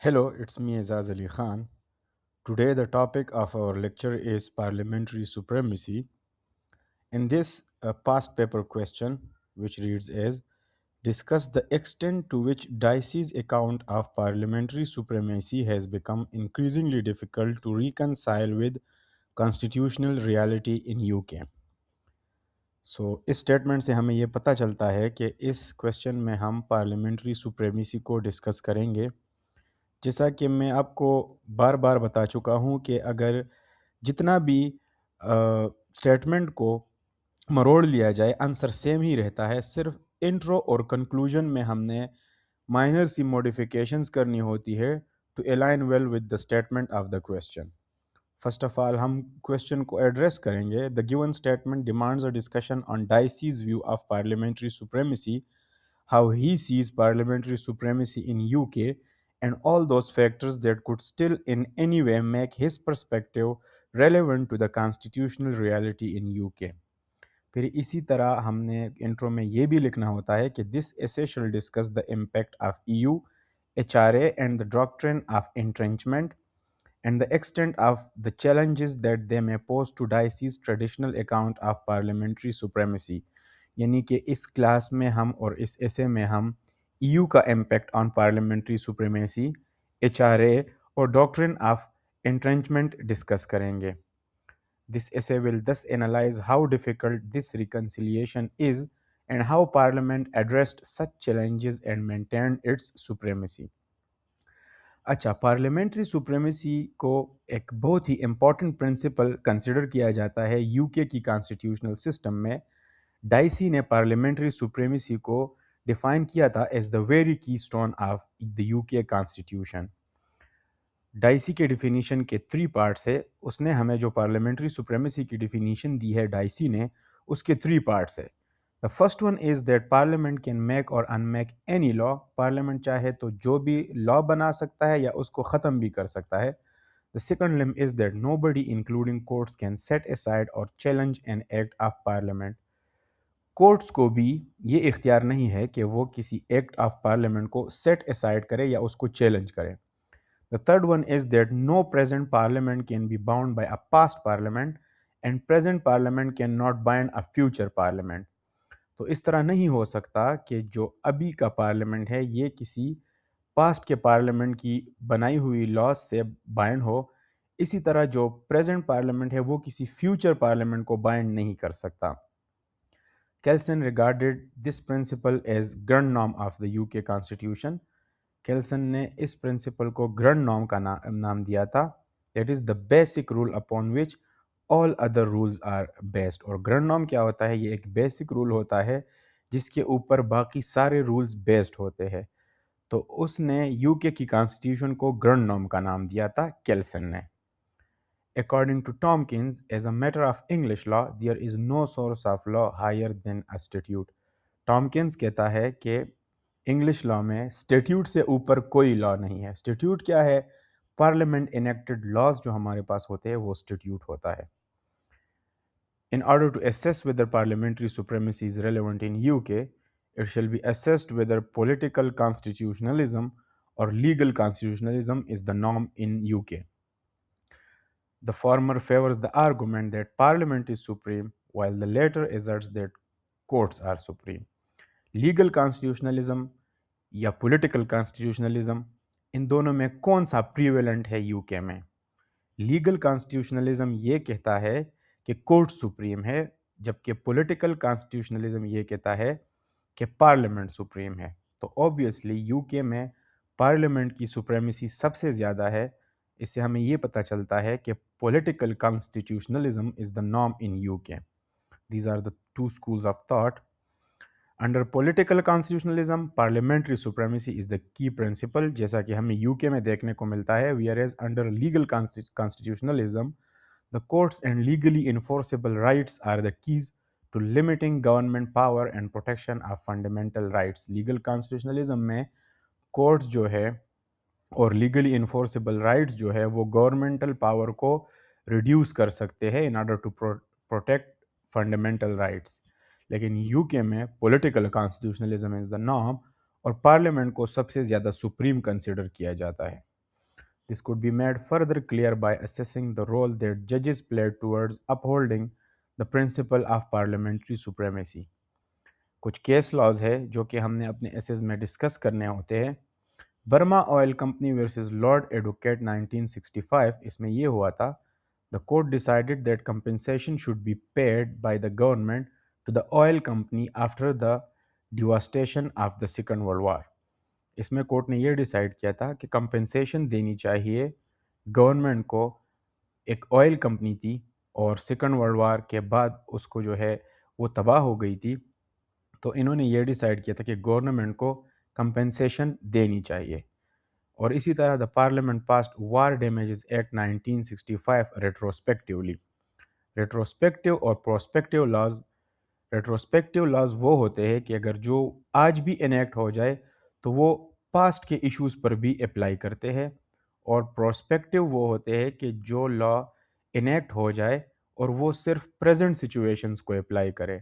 Hello, it's me Azaz Ali Khan. Today, the topic of our lecture is parliamentary supremacy. In this past paper question, which reads as discuss the extent to which Dicey's account of parliamentary supremacy has become increasingly difficult to reconcile with constitutional reality in UK. इस statement से हमें ये पता चलता है कि इस question में हम पार्लियामेंट्री सुप्रीमेसी को डिस्कस करेंगे। जैसा कि मैं आपको बार बार बता चुका हूँ कि अगर जितना भी स्टेटमेंट को मरोड़ लिया जाए आंसर सेम ही रहता है, सिर्फ इंट्रो और कंक्लूजन में हमने माइनर सी मॉडिफिकेशंस करनी होती है to align well with the statement of the question. First of all हम क्वेश्चन को एड्रेस करेंगे। The given statement demands a discussion on Dicey's view of parliamentary supremacy, how he sees parliamentary supremacy in UK, and all those factors that could still in any way make his perspective relevant to the constitutional reality in UK. फिर इसी तरह हमने intro में ये भी लिखना होता है कि this essay shall discuss the impact of EU, HRA and the doctrine of entrenchment and the extent of the challenges that they may pose to Dicey's traditional account of parliamentary supremacy. यानी कि इस class में हम और इस एसे में हम EU का impact on parliamentary supremacy, HRA और डॉक्ट्रिन ऑफ एंट्रेंचमेंट डिस्कस करेंगे। This essay will thus analyze how difficult this reconciliation is and how Parliament addressed such challenges and maintained its supremacy. अच्छा, पार्लियामेंट्री सुप्रीमेसी को एक बहुत ही important principal consider किया जाता है UK की कॉन्स्टिट्यूशनल सिस्टम में। डाइसी ने पार्लियामेंट्री सुप्रीमेसी को डिफाइन किया था एज द वेरी की stone of the UK constitution. Dicey के डिफिनीशन के 3 पार्ट्स है। उसने हमें जो पार्लियामेंट्री सुप्रीमेसी की डिफिनीशन दी है डाइसी ने, उसके 3 पार्ट्स है। The first one is that parliament can make और अनमेक एनी लॉ। पार्लियामेंट चाहे तो जो भी लॉ बना सकता है या उसको ख़त्म भी कर सकता है। The second limb is that nobody including courts can set aside और challenge an act of parliament. Courts को भी ये इख्तियार नहीं है कि वो किसी एक्ट ऑफ पार्लियामेंट को सेट असाइड करे या उसको चैलेंज करे। The third one is that no present parliament can be bound by a past parliament and present parliament cannot bind a future parliament. तो इस तरह नहीं हो सकता कि जो अभी का पार्लियामेंट है ये किसी पास्ट के पार्लियामेंट की बनाई हुई लॉज से बाइंड हो। इसी तरह जो प्रेजेंट पार्लियामेंट है वो किसी फ्यूचर पार्लियामेंट को बाइंड नहीं कर सकता। Kelsen regarded this principle as grundnorm of the UK constitution. Kelsen ने इस प्रिंसिपल को ग्रंड नॉर्म का नाम दिया था। That is the basic rule upon which all other rules are based. और ग्रंड नॉर्म क्या होता है? ये एक बेसिक रूल होता है जिसके ऊपर बाकी सारे रूल्स बेस्ड होते हैं। तो उसने यूके की कॉन्स्टिट्यूशन को ग्रंड नॉर्म का नाम दिया था केल्सन ने। According to Tompkins, as a matter of English law, there is no source of law higher than a statute. Tompkins कहता है कि इंग्लिश लॉ में स्टेट्यूट से ऊपर कोई लॉ नहीं है। स्टेट्यूट क्या है? पार्लियामेंट इनेक्टेड लॉज जो हमारे पास होते हैं वो स्टेट्यूट होता है। In order to assess whether parliamentary supremacy is relevant in UK, it shall be assessed whether political constitutionalism or legal constitutionalism is the norm in UK. The former favors the argument that parliament is supreme, while the latter asserts that courts are supreme. Legal constitutionalism या political constitutionalism, इन दोनों में कौन सा prevalent है UK में? Legal constitutionalism ये कहता है कि कोर्ट सुप्रीम है, जबकि पॉलिटिकल कॉन्स्टिट्यूशनलिज्म ये कहता है कि पार्लियामेंट सुप्रीम है। तो ऑब्वियसली यूके में पार्लियामेंट की सुप्रीमेसी सबसे ज़्यादा है। इससे हमें ये पता चलता है कि political constitutionalism is the norm in UK. These are the two schools of thought. Under political constitutionalism, parliamentary supremacy is the key principle, जैसा कि हमें यूके में देखने को मिलता है। Whereas under legal constitutionalism, the courts and legally enforceable rights are the keys to limiting government power and protection of fundamental rights. Legal constitutionalism में courts जो है और लीगली इन्फोर्सेबल राइट्स जो है वो गवर्नमेंटल पावर को रिड्यूस कर सकते हैं in order to protect fundamental rights. लेकिन यूके में political constitutionalism is the norm और पार्लियामेंट को सबसे ज़्यादा सुप्रीम कंसिडर किया जाता है। This could be made further clear by assessing the role that judges played towards upholding the principle of parliamentary supremacy. कुछ केस लॉज है जो कि हमने अपने एसेस में डिस्कस करने होते हैं। Burma oil company versus lord advocate 1965, इसमें ये हुआ था, the court decided that compensation should be paid by the government to the oil company after the devastation of the second world war. इसमें court ने ये डिसाइड किया था कि कंपनसेशन देनी चाहिए गवर्नमेंट को। एक ऑयल कंपनी थी और सेकेंड वर्ल्ड वॉर के बाद उसको जो है वो तबाह हो गई थी, तो इन्होंने ये डिसाइड किया था कि गवर्नमेंट को कंपनसेशन देनी चाहिए। और इसी तरह the parliament passed war damages act 1965 retrospectively. Retrospective और प्रोस्पेक्टिव लॉज, रेट्रोस्पेक्टिव लॉज वो होते हैं कि अगर जो आज भी इनेक्ट हो जाए तो वो पास्ट के इश्यूज पर भी अप्लाई करते हैं, और प्रोस्पेक्टिव वो होते हैं कि जो लॉ इनेक्ट हो जाए और वो सिर्फ प्रेजेंट सिचुएशंस को अप्लाई करे।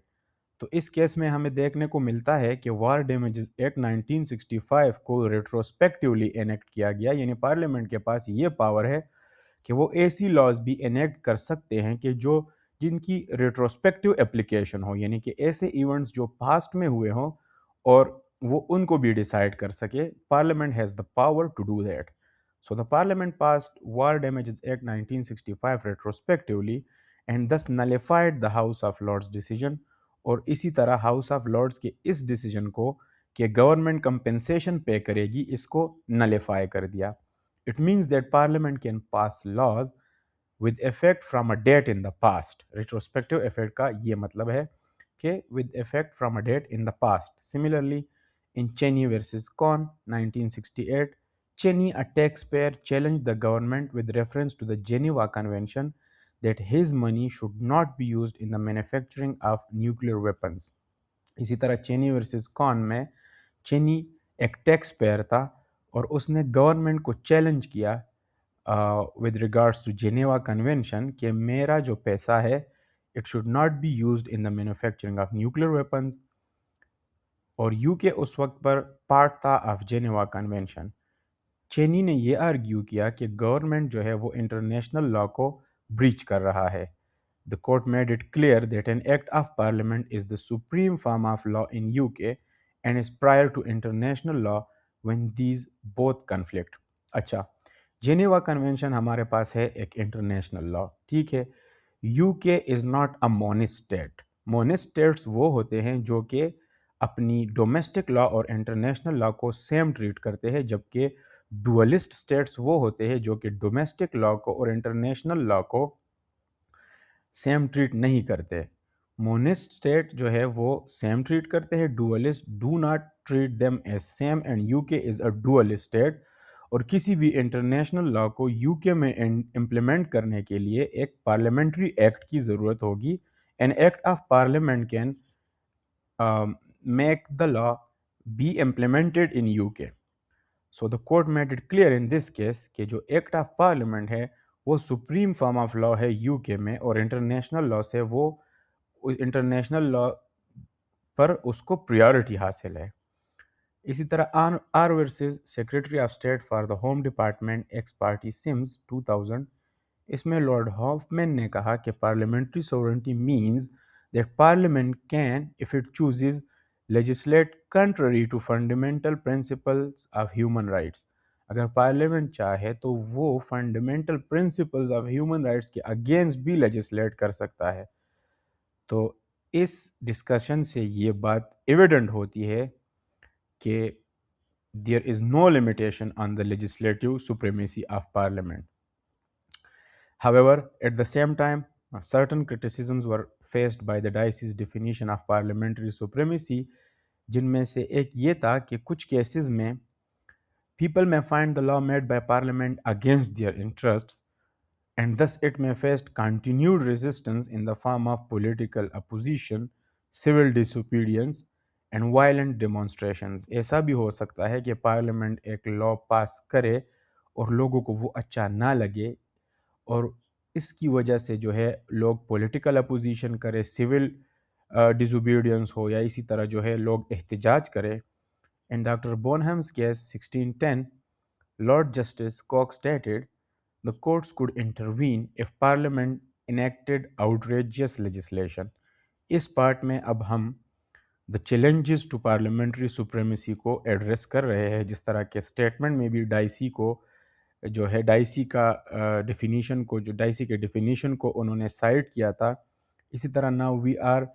तो इस केस में हमें देखने को मिलता है कि वार डैमेजेस एक्ट 1965 को रेट्रोस्पेक्टिवली एनेक्ट किया गया, यानी पार्लियामेंट के पास ये पावर है कि वो ऐसी लॉज भी एनेक्ट कर सकते हैं कि जो जिनकी रेट्रोस्पेक्टिव एप्लीकेशन हो, यानी कि ऐसे इवेंट्स जो पास्ट में हुए हों और वो उनको भी डिसाइड कर सके। Parliament has the power to do that. So the parliament passed War Damages Act 1965 retrospectively and thus nullified the House of Lords decision। और इसी तरह हाउस ऑफ लॉर्ड्स के इस डिसीजन को कि गवर्नमेंट कंपेंसेशन पे करेगी, इसको नलिफाई कर दिया। It means that parliament can pass laws with effect from a date in the past। retrospective effect का ये मतलब है कि with effect from a date in the past। Similarly, in Cheney versus Con 1968, Cheney, a taxpayer, challenged the government with reference to the Geneva Convention that his money should not be used in the manufacturing of nuclear weapons। इसी तरह चेनी versus cone में चेनी एक tax payer था और उसने government को challenge किया with regards to Geneva Convention कि मेरा जो पैसा है it should not be used in the manufacturing of nuclear weapons। और यूके उस वक्त पर पार्ट था ऑफ जेनेवा कन्वेंशन। चेनी ने ये आर्ग्यू किया कि गवर्नमेंट जो है वो इंटरनेशनल लॉ को ब्रीच कर रहा है। The court made it clear that an act of parliament is the supreme form of law in UK and is prior to international law when these both conflict। अच्छा, Geneva convention हमारे पास है एक international law, ठीक है। UK is not a monist state. Monist states वो होते हैं जो कि अपनी डोमेस्टिक लॉ और इंटरनेशनल लॉ को सेम ट्रीट करते हैं, जबकि डुअलिस्ट स्टेट्स वो होते हैं जो कि डोमेस्टिक लॉ को और इंटरनेशनल लॉ को सेम ट्रीट नहीं करते। मोनिस्ट स्टेट जो है वो सेम ट्रीट करते हैं, dualist do not treat them as same, and UK is a dualist state. और किसी भी इंटरनेशनल लॉ को यूके में इम्प्लीमेंट करने के लिए एक पार्लियामेंट्री एक्ट की ज़रूरत होगी। An act of parliament can make the law be implemented in UK। So the court made it clear in this case कि जो एक्ट ऑफ पार्लियामेंट है वो सुप्रीम फॉर्म ऑफ लॉ है यूके में, और इंटरनेशनल लॉ से वो international law पर उसको प्रायोरिटी हासिल है। इसी तरह R versus secretary of state for the home department ex party Simms 2000, इसमें लॉर्ड हॉफमैन ने कहा कि parliamentary sovereignty means that parliament can if it chooses legislate contrary to fundamental principles of human rights. अगर parliament चाहे तो वो fundamental principles of human rights के against भी लेजिस्लेट कर सकता है। तो इस डिस्कशन से ये बात एविडेंट होती है कि there is no limitation on the legislative supremacy of parliament। However, at the same time, certain criticisms were faced by the diocese definition of parliamentary supremacy, जिनमें से एक ये था कि कुछ केसेस में people may find the law made by parliament against their interests, and thus it may face continued resistance in the form of political opposition, civil disobedience and violent demonstrations। ऐसा भी हो सकता है कि पार्लियामेंट एक law पास करे और लोगों को वो अच्छा ना लगे, और इसकी वजह से जो है लोग पॉलिटिकल अपोजिशन करे, सिविल डिसोबीडियंस हो, या इसी तरह जो है लोग एहतजाज करें। In doctor बोनहम्स case 1610, Lord Justice Coke stated the courts could intervene if Parliament enacted outrageous legislation. इस पार्ट में अब हम the challenges to parliamentary supremacy को एड्रेस कर रहे हैं। जिस तरह के स्टेटमेंट में भी डाइसी को जो है डाइसी का डेफिनीशन को जो डाइसी के डेफिनीशन को उन्होंने साइड किया था, इसी तरह now we are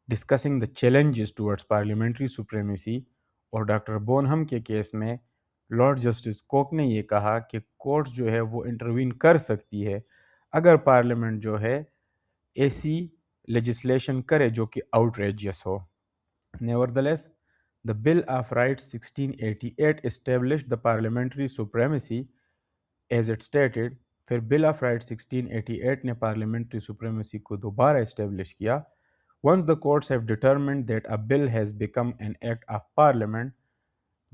discussing the challenges towards parliamentary supremacy. और डॉक्टर बोनहम के केस में लॉर्ड जस्टिस कोक ने ये कहा कि कोर्ट्स जो है वो इंटरवीन कर सकती है अगर पार्लियामेंट जो है ऐसी लेजिस्लेशन करे जो कि आउटरेजियस हो। Nevertheless, the Bill of Rights 1688 established the parliamentary supremacy as it stated। फिर बिल ऑफ राइट्स 1688 ने पार्लियामेंट्री सुप्रीमेसी को दोबारा एस्टेब्लिश किया। Once the courts have determined that a bill has become an act of parliament,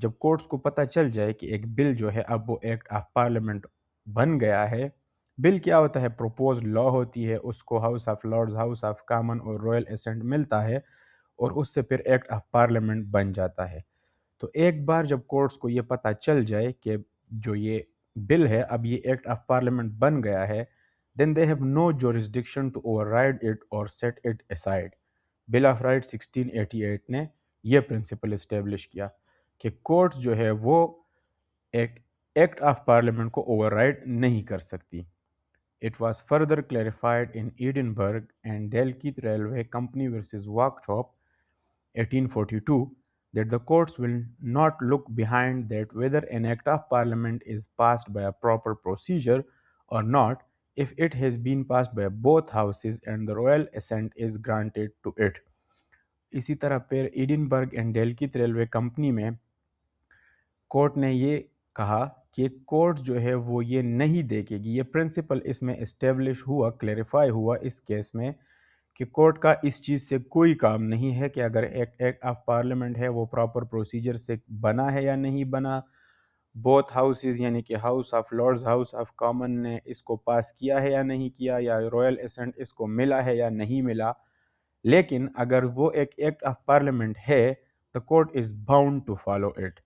जब courts को पता चल जाए कि एक बिल जो है अब वो एक्ट ऑफ पार्लियामेंट बन गया है। बिल क्या होता है? प्रपोज लॉ होती है, उसको house of lords, house of common और रॉयल असेंट मिलता है और उससे फिर एक्ट ऑफ पार्लियामेंट बन जाता है। तो एक बार जब कोर्ट्स को ये पता चल जाए कि जो ये बिल है अब ये एक्ट ऑफ पार्लियामेंट बन गया है, then they have no jurisdiction to override it और set it aside. Bill of right 1688 ने ये प्रिंसिपल इस्टेब्लिश किया कि कोर्ट्स जो है वो एक एक्ट ऑफ पार्लियामेंट को ओवरराइड नहीं कर सकती। It was further clarified in Edinburgh and Dalkeith Railway Company versus Workshop 1842 that the courts will not look behind that whether an act of parliament is passed by a proper procedure or not if it has been passed by both houses and the royal assent is granted to it। इसी तरह फिर Edinburgh and डेल्किथ railway company में court ने ये कहा कि court जो है वो ये नहीं देखेगी, ये प्रिंसिपल इसमें इस्टेब्लिश हुआ, क्लैरिफाई हुआ इस केस में कि कोर्ट का इस चीज़ से कोई काम नहीं है कि अगर एक्ट ऑफ पार्लियामेंट है वो प्रॉपर प्रोसीजर से बना है या नहीं बना, बोथ हाउसेस यानी कि house of lords, house of common ने इसको पास किया है या नहीं किया, या रॉयल असेंट इसको मिला है या नहीं मिला। लेकिन अगर वो एक एक्ट ऑफ पार्लियामेंट है, the court is bound to follow it.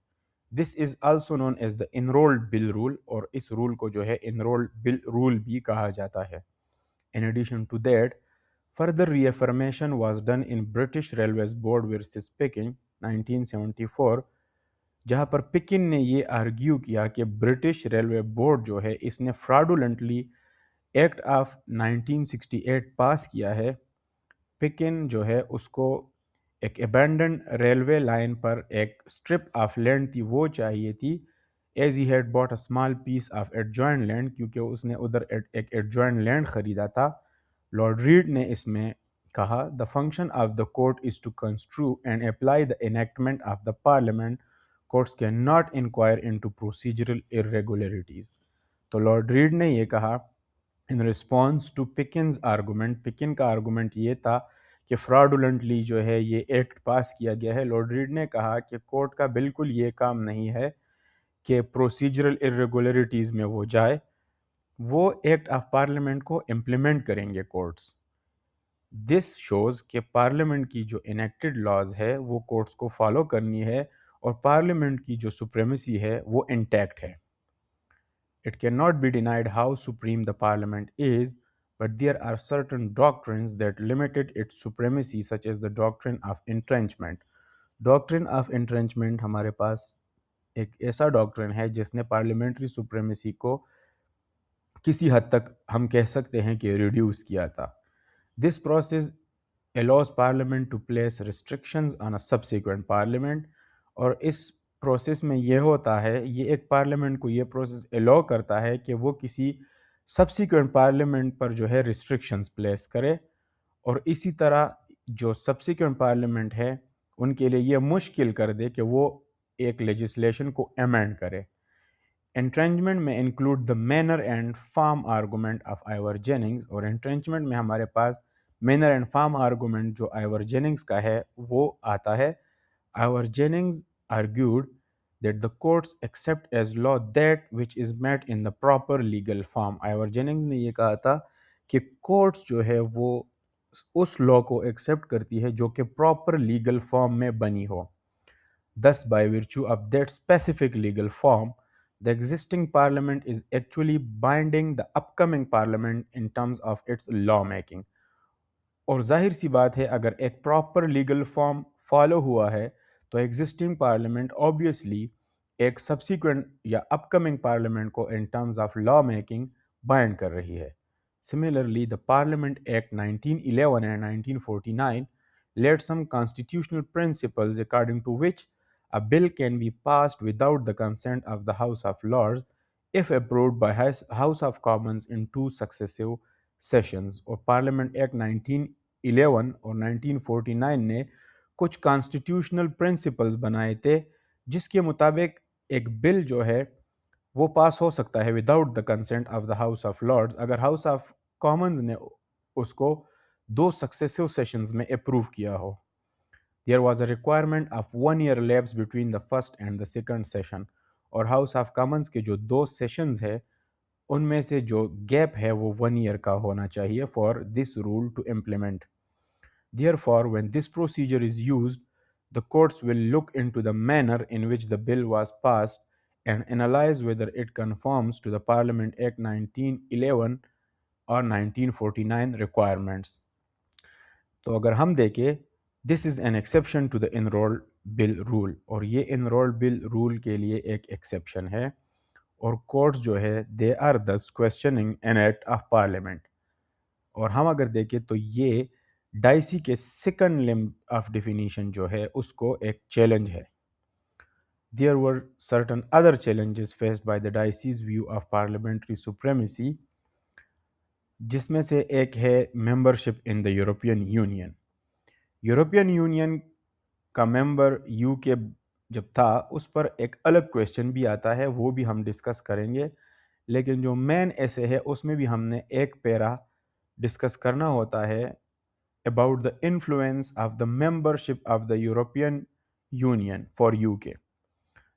This is also known as the enrolled bill rule, और इस रूल को जो है इनरोल्ड बिल रूल भी कहा जाता है। In addition to that, further reaffirmation was done in British Railways Board versus Pickin 1974, जहां पर पिकिन ने ये आर्ग्यू किया कि ब्रिटिश रेलवे बोर्ड जो है इसने फ्रॉडुलेंटली एक्ट ऑफ 1968 पास किया है। पिकिन जो है उसको एक अबैंडन रेलवे लाइन पर एक स्ट्रिप ऑफ लैंड थी, वो चाहिए थी, as he had bought a small piece of adjoint land, क्योंकि उसने उधर एक एडजॉइंट लैंड खरीदा था। लॉर्ड रीड ने इसमें कहा the function of the court is to construe and apply the enactment of the parliament. Courts can not inquire into procedural irregularities. तो लॉर्ड रीड ने ये कहा in response to Pickin's argument, Pickin का argument ये था कि fraudulently जो है ये एक्ट पास किया गया है। लॉर्ड रीड ने कहा कि कोर्ट का बिल्कुल ये काम नहीं है कि प्रोसीजरल इरेगुलरिटीज़ में वो जाए, वो एक्ट ऑफ पार्लियामेंट को इम्प्लीमेंट करेंगे कोर्ट्स। दिस शोज़ कि पार्लियामेंट की जो इनेक्टेड लॉज है वो कोर्ट्स को फॉलो करनी है और पार्लियामेंट की जो सुप्रीमेसी है वो इंटैक्ट है। It cannot be denied how supreme the parliament is, but there are certain doctrines that limited its supremacy, such as the doctrine of entrenchment। Doctrine of entrenchment हमारे पास एक ऐसा डॉक्ट्रिन है जिसने पार्लियामेंट्री सुप्रीमेसी को किसी हद तक हम कह सकते हैं कि रिड्यूस किया था। This process allows parliament to place restrictions on a subsequent parliament। और इस प्रोसेस में ये होता है, ये एक पार्लियामेंट को ये प्रोसेस अलाउ करता है कि वो किसी सब्सिक्वेंट पार्लियामेंट पर जो है रिस्ट्रिक्शंस प्लेस करे, और इसी तरह जो सब्सिक्वेंट पार्लियामेंट है उनके लिए ये मुश्किल कर दे कि वो एक लेजिस्लेशन को अमेंड करे। एंट्रेंचमेंट में include the manner and form argument of Ivor Jennings, और एंट्रेंचमेंट में हमारे पास मैनर एंड फॉर्म आर्गूमेंट जो आइवर जेनिंग्स का है वो आता है। Ivor Jennings argued that the courts accept as law that which is met in the proper legal form। Ivor Jennings ने ये कहा था कि कोर्ट्स जो है वो उस लॉ को एक्सेप्ट करती है जो कि प्रॉपर लीगल फॉर्म में बनी हो। Thus by virtue of that specific legal form, The existing parliament is actually binding the upcoming parliament in terms of its lawmaking. और जाहिर सी बात है अगर एक प्रॉपर लीगल फॉर्म फॉलो हुआ है तो एग्जिस्टिंग पार्लियामेंट ऑब्वियसली एक सब्सिक्वेंट या अपकमिंग पार्लियामेंट को in terms of law making bind कर रही है. Similarly, the Parliament Act 1911 and 1949 laid some constitutional principles according to which a bill can be passed without the consent of the House of Lords if approved by House of Commons in two successive sessions. और parliament act 1911 और 1949 ने कुछ constitutional principles बनाए थे जिसके मुताबिक एक bill जो है वो पास हो सकता है without the consent of the House of Lords अगर हाउस ऑफ कॉमन्स ने उसको दो सक्सेसिव सेशंस में अप्रूव किया हो. There was a requirement of 1 year lapse between the first and the second session. और हाउस ऑफ कॉमन्स के जो दो सेशंस है उनमें से जो गैप है वो 1 year का होना चाहिए for this rule to implement. Therefore, when this procedure is used, the courts will look into the manner in which the bill was passed and analyze whether it conforms to the Parliament Act 1911 or 1949 requirements. तो अगर हम देखें, this is an exception to the enrolled bill rule. और ये enrolled bill rule के लिए एक exception है. और कोर्ट्स जो है दे आर दस questioning N act of parliament. और हम अगर देखें तो ये डाइसी के सेकंड लिम्ब ऑफ डिफिनीशन जो है उसको एक चैलेंज है. There were certain other challenges faced by the Dicey's view of parliamentary supremacy जिसमें से एक है membership in the European Union. European Union का मेंबर यूके जब था उस पर एक अलग क्वेश्चन भी आता है, वो भी हम डिस्कस करेंगे. लेकिन जो मेन ऐसे है उसमें भी हमने एक पैरा डिस्कस करना होता है about the influence of the membership of the European Union for UK.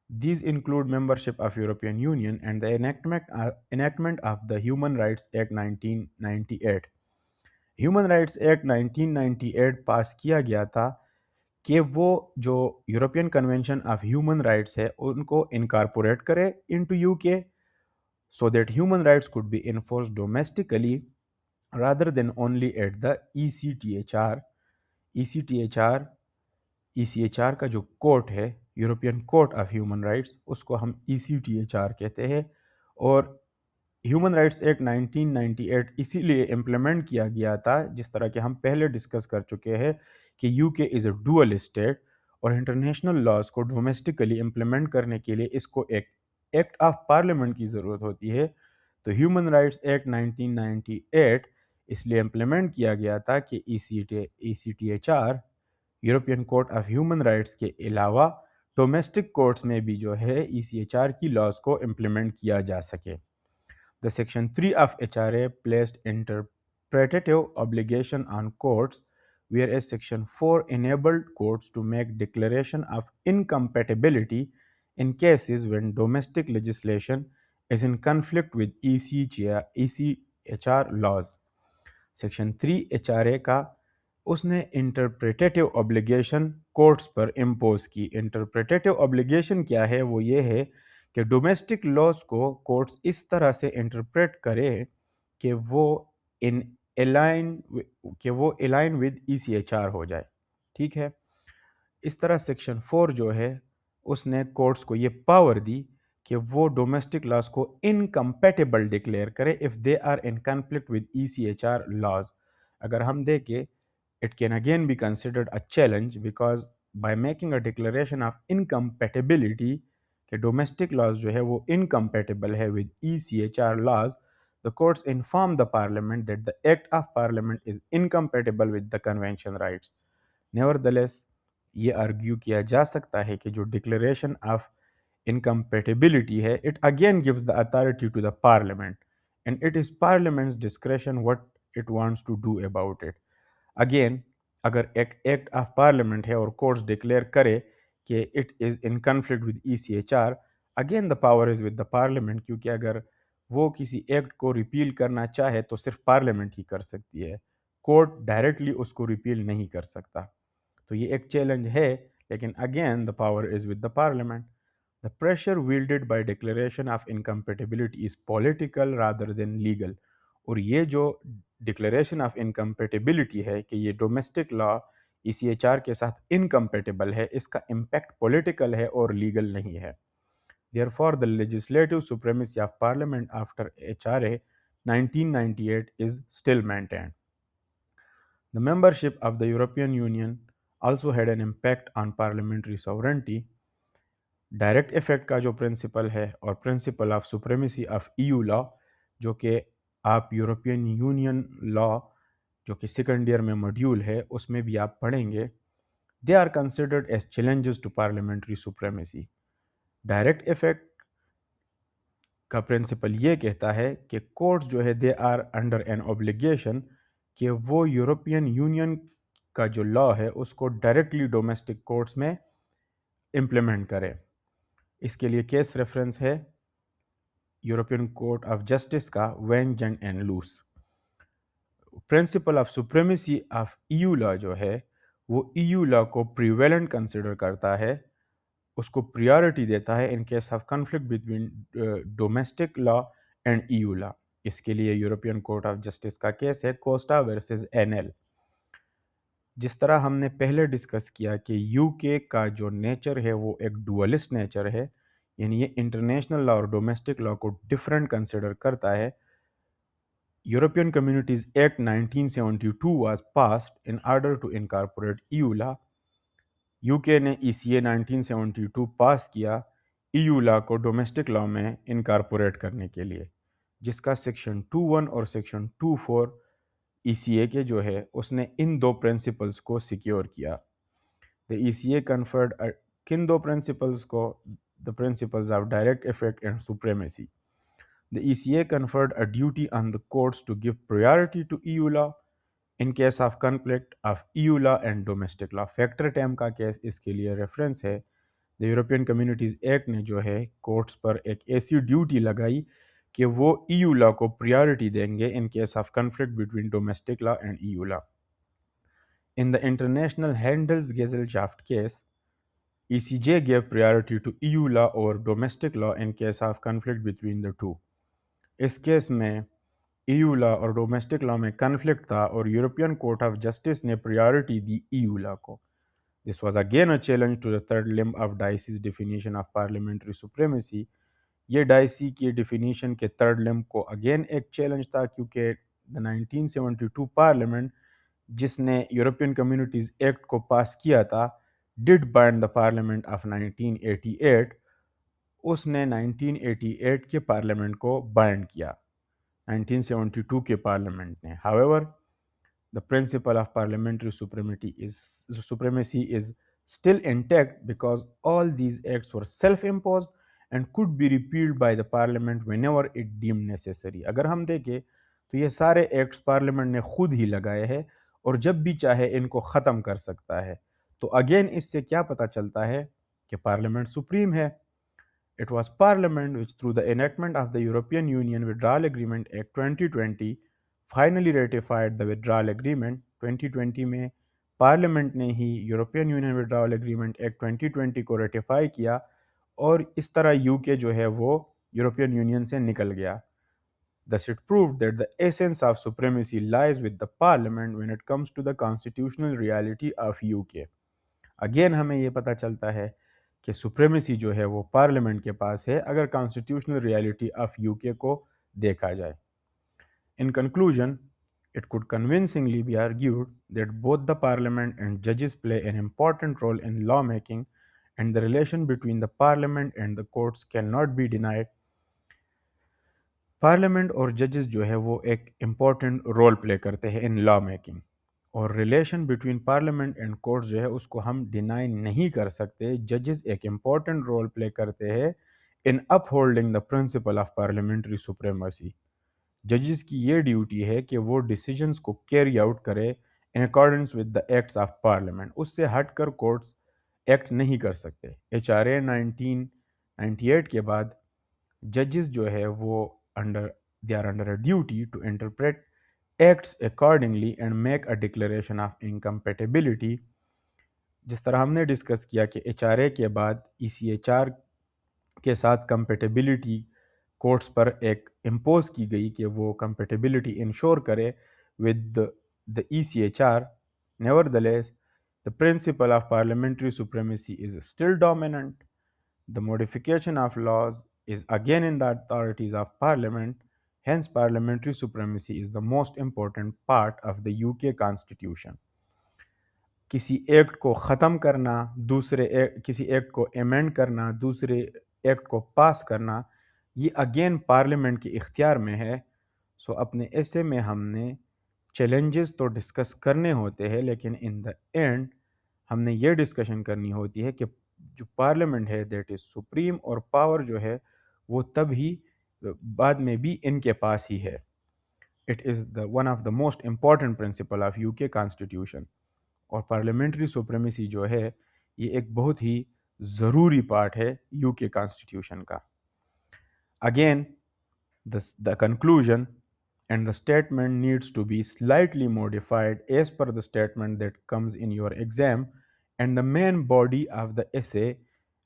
These include membership of European Union and the enactment of the Human Rights Act 1998. Human Rights Act 1998 पास किया गया था कि वो जो European convention of human rights है उनको incorporate करे into UK so that human rights could be enforced domestically rather than only at the ECTHR. ECHR का जो कोर्ट है European Court of human rights उसको हम ECTHR कहते हैं. और ह्यूमन राइट्स एक्ट 1998 इसीलिए इम्प्लीमेंट किया गया था जिस तरह के हम पहले डिस्कस कर चुके हैं कि UK is a dual state और इंटरनेशनल लॉज को डोमेस्टिकली इम्प्लीमेंट करने के लिए इसको एक एक्ट ऑफ पार्लियामेंट की ज़रूरत होती है. तो ह्यूमन राइट्स एक्ट 1998 इसलिए इम्प्लीमेंट किया गया था कि ECTHR European Court of human rights के अलावा डोमेस्टिक कोर्ट्स में भी जो है ECHR की लॉज को इम्प्लीमेंट किया जा सके. The Section 3 of HRA placed interpretative obligation on courts, whereas Section 4 enabled courts to make declaration of incompatibility in cases when domestic legislation is in conflict with ECHR laws. Section 3 HRA का उसने इंटरप्रेटेटिव obligation courts पर impose की. इंटरप्रेटेटिव obligation क्या है? वो ये है कि डोमेस्टिक लॉज को कोर्ट्स इस तरह से इंटरप्रेट करे कि वो इन अलाइन विद ECHR हो जाए. ठीक है. इस तरह सेक्शन 4 जो है उसने कोर्ट्स को ये पावर दी कि वो डोमेस्टिक लॉज को इनकम्पैटिबल डिक्लेयर करे if they are in conflict with ECHR laws. अगर हम देखें it can again be considered a challenge because by making a declaration of incompatibility कि domestic laws जो है वो incompatible है with ECHR laws, the courts inform the parliament that the act of parliament is incompatible with the convention rights. Nevertheless, ये argue किया जा सकता है कि जो declaration of incompatibility है it again gives the authority to the parliament and it is parliament's discretion what it wants to do about it. Again अगर act of parliament है और कोर्ट्स डिक्लेयर करे कि it is in conflict with ECHR, again the power is with the parliament क्योंकि अगर वो किसी act को रिपील करना चाहे तो सिर्फ पार्लियामेंट ही कर सकती है, कोर्ट डायरेक्टली उसको रिपील नहीं कर सकता. तो ये एक चैलेंज है लेकिन again the power is with the parliament. The pressure wielded by declaration of incompatibility is political rather than legal. और ये जो डिक्लेरेशन ऑफ इनकम्पेटिबिलिटी है कि ये डोमेस्टिक लॉ ECHR के साथ इनकम्पेटिबल है, इसका इम्पैक्ट पॉलिटिकल है और लीगल नहीं है. Therefore, the legislative supremacy of Parliament after HRA 1998 is still maintained. The membership of the European Union also had an impact on parliamentary sovereignty. Direct effect का जो प्रिंसिपल है और principal of supremacy of EU law, जो कि आप European union law जो कि second year में मॉड्यूल है उसमें भी आप पढ़ेंगे, they are considered as challenges to parliamentary supremacy. Direct effect का प्रिंसिपल ये कहता है कि कोर्ट्स जो है they are under an obligation कि वो यूरोपियन यूनियन का जो लॉ है उसको डायरेक्टली डोमेस्टिक कोर्ट्स में इम्प्लीमेंट करें. इसके लिए केस रेफरेंस है यूरोपियन कोर्ट ऑफ जस्टिस का Van Gend en Loos. Principle of supremacy of EU law जो है वो EU लॉ को प्रिवेलेंट कंसिडर करता है, उसको प्रायोरिटी देता है in case of conflict between domestic law and EU law. इसके लिए यूरोपियन कोर्ट ऑफ जस्टिस का केस है कोस्टा वर्सेस NL. जिस तरह हमने पहले डिस्कस किया कि UK का जो नेचर है वो एक डुअलिस्ट नेचर है, यानी ये इंटरनेशनल लॉ और डोमेस्टिक लॉ को डिफरेंट कंसिडर करता है. European Communities Act 1972 was passed in order to incorporate EU law. UK ने ECA 1972 पास किया EU लॉ को डोमेस्टिक लॉ में इनकारपोरेट करने के लिए, जिसका सेक्शन 21 और सेक्शन 24 ECA के जो है उसने इन दो प्रिंसिपल्स को सिक्योर किया. द ECA कन्फर्ड किन दो प्रिंसिपल्स को? The principles of direct effect and supremacy. The ECA conferred a duty on the courts to give priority to EU law in case of conflict of EU law and domestic law. Factor time का case इसके लिए reference है. The European Communities act ने जो है courts पर एक ऐसी ड्यूटी लगाई कि वो EU लॉ को प्रायोरिटी देंगे in case of conflict between domestic law and EU law. In the international Handels-Gesellschaft case, ECJ gave priority to EU law over domestic law in case of conflict between the two. इस case में EU law और domestic law में conflict था और European Court of Justice ने priority दी EU law को. This was again a challenge to the third limb of Dicey's definition of parliamentary supremacy. ये डाइसी की डेफिनेशन के थर्ड लिम्ब को अगेन एक चैलेंज था, क्योंकि द 1972 पार्लियामेंट जिसने यूरोपियन कम्युनिटीज़ एक्ट को पास किया था did bind the parliament of 1988. उसने 1988 के पार्लियामेंट को बाइंड किया 1972 के पार्लियामेंट ने. However, the principle of parliamentary supremacy is still intact because all these acts were self-imposed and could be repealed by the parliament whenever it deemed necessary. अगर हम देखें तो ये सारे एक्ट्स पार्लियामेंट ने खुद ही लगाए हैं और जब भी चाहे इनको ख़त्म कर सकता है. तो अगेन इससे क्या पता चलता है कि पार्लियामेंट सुप्रीम है. It was Parliament which, through the enactment of the European Union Withdrawal Agreement Act 2020, finally ratified the withdrawal agreement. 2020 में पार्लियामेंट ने ही European Union withdrawal agreement act 2020 को रेटिफाई किया और इस तरह यूके जो है वो यूरोपियन यूनियन से निकल गया. Thus, it proved that the essence of supremacy lies with the Parliament when it comes to the constitutional reality of UK. Again, हमें ये पता चलता है कि सुप्रीमेसी जो है वो पार्लियामेंट के पास है अगर कॉन्स्टिट्यूशनल रियलिटी ऑफ यूके को देखा जाए. In conclusion, it could convincingly be argued that both the parliament and judges play an important role in lawmaking, and the relation between the parliament and the courts cannot be denied. Parliament और जजेस जो है वो एक important role play करते हैं in law making, और relation between parliament and courts जो है उसको हम डिनाई नहीं कर सकते. जजेस एक इम्पॉर्टेंट रोल प्ले करते हैं in upholding the principle of parliamentary supremacy. जजेस की ये ड्यूटी है कि वो डिसीजंस को कैरी आउट करे in accordance with the acts of parliament. उससे हटकर कोर्ट्स एक्ट नहीं कर सकते. HRA 1998 के बाद जजेस जो है वो they are under a duty to interpret acts accordingly and make a declaration of incompatibility. जिस तरह हमने डिस्कस किया कि HRA के बाद ECHR के साथ कंपेटेबिलिटी कोर्ट्स पर एक इम्पोज की गई कि वो कंपेटेबिलिटी इंश्योर करे with the ECHR. Nevertheless, the principle of parliamentary supremacy is still dominant. The modification of laws is again in the authorities of parliament. Hence, parliamentary supremacy is the most important part of the UK constitution. किसी act को ख़त्म करना, किसी act को amend करना, दूसरे act को पास करना, ये अगेन पार्लियामेंट के इख्तियार में है. सो अपने ऐसे में हमने चैलेंजेस तो डिस्कस करने होते हैं, लेकिन इन द एंड हमने ये डिस्कशन करनी होती है कि जो पार्लियामेंट है दैट इज़ सुप्रीम, और पावर जो है वो तभी बाद में भी इनके पास ही है. It is the one of the most important principle of UK constitution. और पार्लियामेंट्री सुप्रीमेसी जो है ये एक बहुत ही ज़रूरी पार्ट है यूके कॉन्स्टिट्यूशन का. Again the conclusion and the statement needs to be slightly modified as per the statement that comes in your exam, and the main body of the essay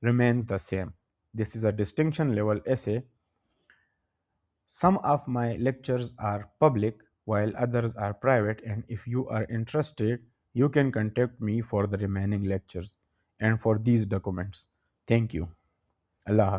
remains the same. This is a distinction level essay. Some of my lectures are public while others are private, and if you are interested, you can contact me for the remaining lectures and for these documents. Thank you. Allah Hafiz.